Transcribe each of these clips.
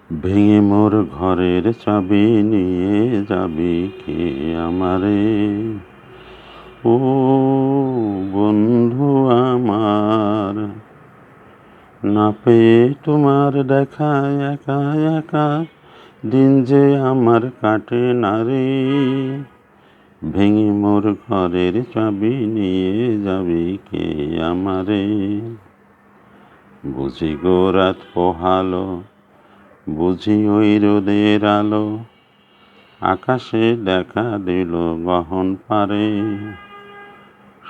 ভেঙে মোর ঘরের চাবি নিয়ে যাবি কে আমারে? ও বন্ধু আমার, না পেয়ে তোমার দেখা একা একা দিন যে আমার কাটে না রে। ভেঙে মোর ঘরের চাবি নিয়ে যাবি কে আমারে? বুঝি গো রাত পোহালো, বুঝি ওই রোদের আলো, আকাশে দেখা দিল গহন পারে।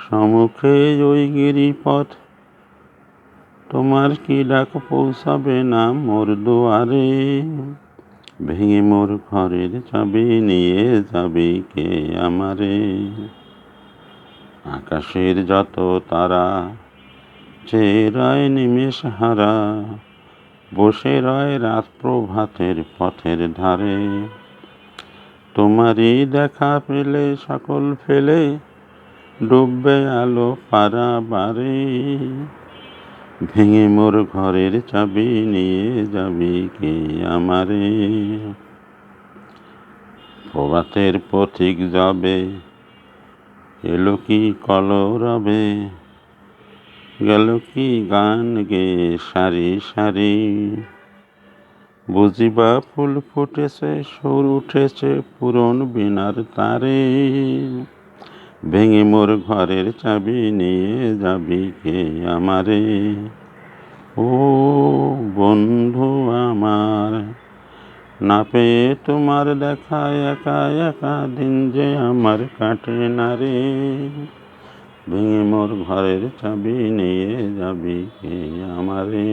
সম্মুখে ওই গিরিপথ, তোমার কি ডাক পৌঁছাবে না মোর দুয়ারে? ভেঙে মোর ঘরের চাবি নিয়ে যাবি কে আমারে? আকাশের যত তারা চেয়ে রয় নিমেষ হারা, বসে রয় রাত প্রভাতের পথের ধারে। তোমারই দেখা পেলে সকল ফেলে ডুববে আলো পারাবারে। ভেঙে মোর ঘরের চাবি নিয়ে যাবি কে আমারে? প্রভাতের পথিক যাবে, এলো কি কলরবে, গেল কি গান গেয়ে সারি সারি। বুঝিবা ফুল ফুটেছে, সুর উঠেছে পুরন বিনার তারে। ভেঙে মোর ঘরের চাবি নিয়ে যাবি কে আমারে? ও বন্ধু আমার, না পেয়ে তোমার দেখা একা একা দিন যে আমার কাটে না রে। ভেঙে মোর ঘরের চাবি নিয়ে যাবি কে আমারে?